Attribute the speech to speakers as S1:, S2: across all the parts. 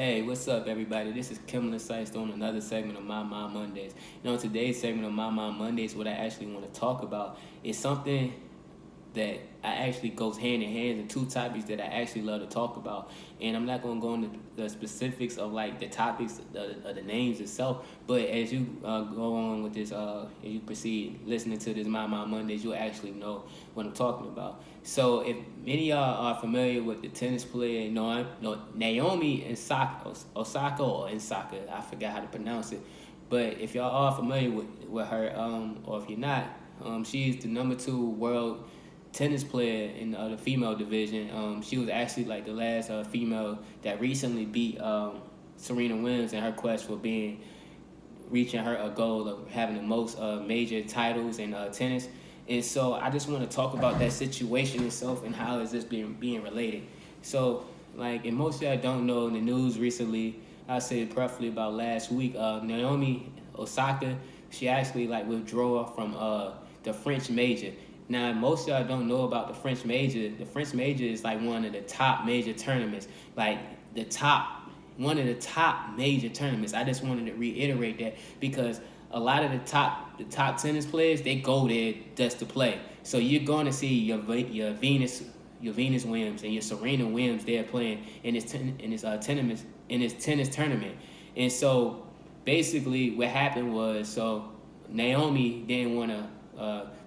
S1: Hey, what's up, everybody? This is Kim Sites on another segment of My Mind Mondays. Today's segment of My Mind Mondays, what I actually want to talk about is something that I actually goes hand in hand in two topics that I actually love to talk about. And I'm not going to go into the specifics of like the topics, the names itself. But as you go on with this, as you proceed listening to this My Mind Mondays, you'll actually know what I'm talking about. So if many of y'all are familiar with the tennis player, Naomi Osaka or Osaka, I forgot how to pronounce it. But if y'all are familiar with her, or if you're not, she's the number 2 world tennis player in the female division. She was actually like the last female that recently beat Serena Williams in her quest for reaching her goal of having the most major titles in tennis. And so I just want to talk about that situation itself and how is this being related. So like, and most of y'all don't know, in the news recently, I said roughly about last week, Naomi Osaka, she actually like withdrew from the French major. Now, most of y'all don't know about the French major. The French major is like one of the top major tournaments, like one of the top major tournaments. I just wanted to reiterate that because a lot of the top tennis players, they go there just to play. So you're going to see your Venus Williams and your Serena Williams there playing in this tennis tournament. And so basically what happened was, so Naomi didn't want to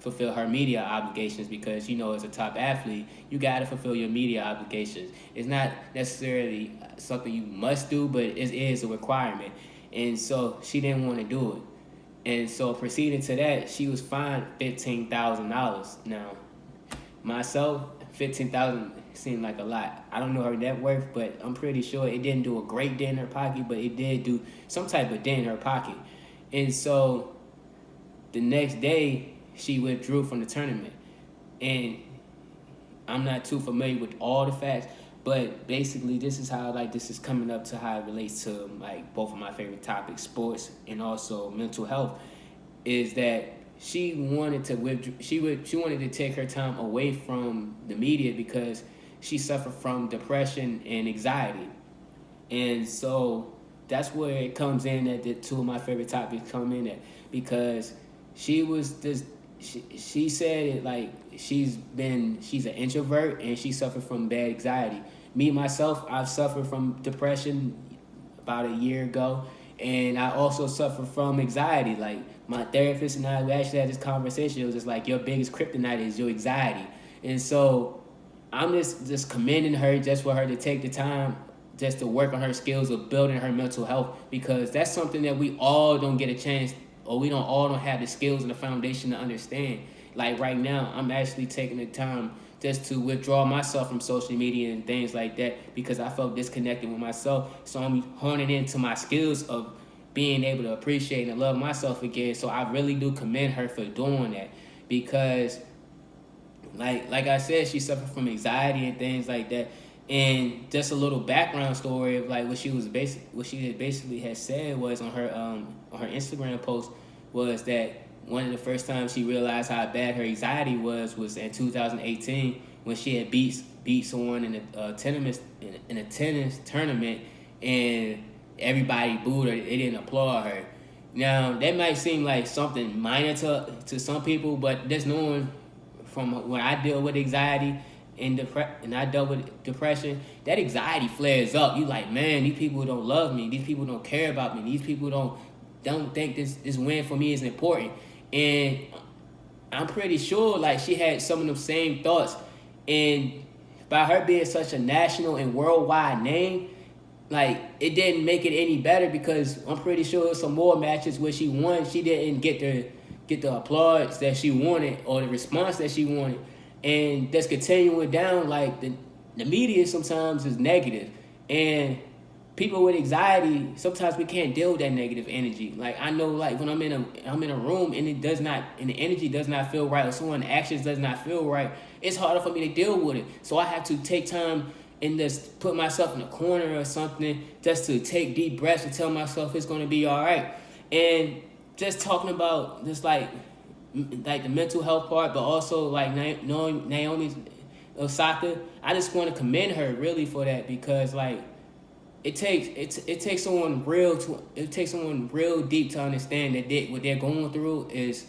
S1: fulfill her media obligations because, as a top athlete, you got to fulfill your media obligations. It's not necessarily something you must do, but it is a requirement. And so she didn't want to do it. And so proceeding to that, she was fined $15,000. Now, myself, $15,000 seemed like a lot. I don't know her net worth, but I'm pretty sure it didn't do a great dent in her pocket, but it did do some type of dent in her pocket. And so the next day, she withdrew from the tournament. And I'm not too familiar with all the facts, but basically this is coming up to how it relates to like both of my favorite topics, sports and also mental health, is that she wanted to take her time away from the media because she suffered from depression and anxiety. And so that's where it comes in, that the two of my favorite topics come in at, because she said it like she's an introvert and she suffered from bad anxiety. Me myself, I've suffered from depression about a year ago, and I also suffer from anxiety. Like, my therapist and I, we actually had this conversation. It was just like, your biggest kryptonite is your anxiety. And so I'm just commending her just for her to take the time just to work on her skills of building her mental health, because that's something that we all don't get a chance, or we don't have the skills and the foundation to understand. Like right now, I'm actually taking the time just to withdraw myself from social media and things like that because I felt disconnected with myself. So I'm honing into my skills of being able to appreciate and love myself again. So I really do commend her for doing that, because like I said, she suffered from anxiety and things like that. And just a little background story of like what she basically had said was on her Instagram post was that one of the first times she realized how bad her anxiety was in 2018 when she had beat someone in a tennis tournament, and everybody booed her. They didn't applaud her. Now that might seem like something minor to some people, but just knowing from when I deal with anxiety and I dealt with depression, that anxiety flares up. You like, man, these people don't love me. These people don't care about me. These people don't think this win for me is important. And I'm pretty sure like she had some of them same thoughts. And by her being such a national and worldwide name, like, it didn't make it any better, because I'm pretty sure some more matches where she won, she didn't get the applause that she wanted or the response that she wanted. And that's continuing down, like the media sometimes is negative, and people with anxiety, sometimes we can't deal with that negative energy. Like, I know, like when I'm in a room and the energy does not feel right, or someone's actions does not feel right, it's harder for me to deal with it. So I have to take time and just put myself in a corner or something, just to take deep breaths and tell myself it's gonna be all right. And just talking about just like the mental health part, but also like Naomi Osaka, I just want to commend her really for that, because like it takes someone real deep to understand that what they're going through is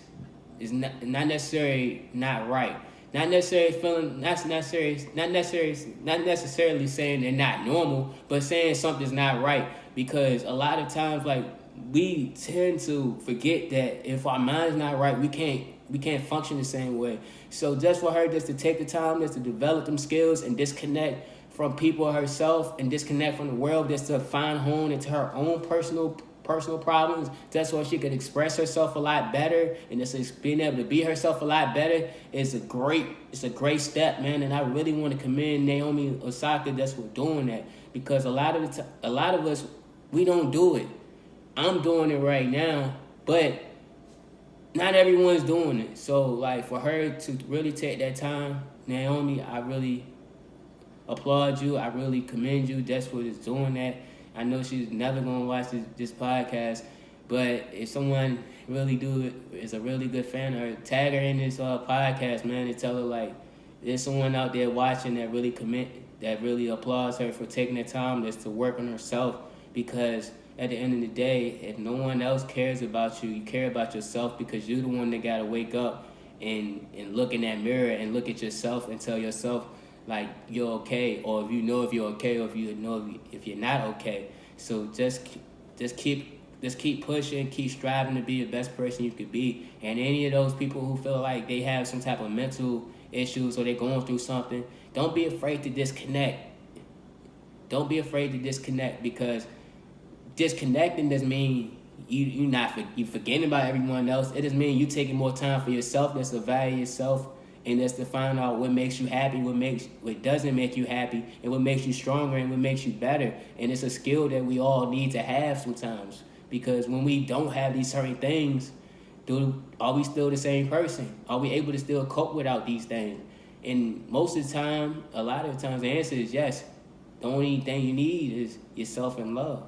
S1: not necessarily not right. Not necessarily feeling not necessarily saying they're not normal, but saying something's not right. Because a lot of times, like, we tend to forget that if our mind's not right, we can't function the same way. So just for her just to take the time just to develop them skills and disconnect from people herself and disconnect from the world, just to find home into her own personal problems, that's why she could express herself a lot better, and just being able to be herself a lot better is a great step, man. And I really want to commend Naomi Osaka that's for doing that, because a lot of us, we don't do it. I'm doing it right now, but not everyone's doing it. So, like, for her to really take that time, Naomi, I really applaud you. I really commend you just for just doing that. I know she's never gonna watch this podcast, but if someone really is a really good fan of her, tag her in this podcast, man, and tell her, like, there's someone out there watching that really applauds her for taking the time just to work on herself. Because at the end of the day, if no one else cares about you, you care about yourself, because you're the one that gotta wake up and look in that mirror and look at yourself and tell yourself, like, you're okay, or if you know if you're okay, or if you know if you're not okay. So just keep pushing, keep striving to be the best person you could be. And any of those people who feel like they have some type of mental issues or they're going through something, don't be afraid to disconnect. Don't be afraid to disconnect, because disconnecting doesn't mean you forgetting about everyone else. It just means you taking more time for yourself. That's to value yourself, and that's to find out what makes you happy, what doesn't make you happy, and what makes you stronger and what makes you better. And it's a skill that we all need to have sometimes, because when we don't have these certain things, are we still the same person? Are we able to still cope without these things? And most of the time, a lot of the times, the answer is yes. The only thing you need is yourself and love.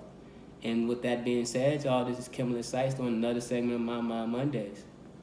S1: And with that being said, y'all, this is Kimberly Sykes on another segment of My Mind Mondays.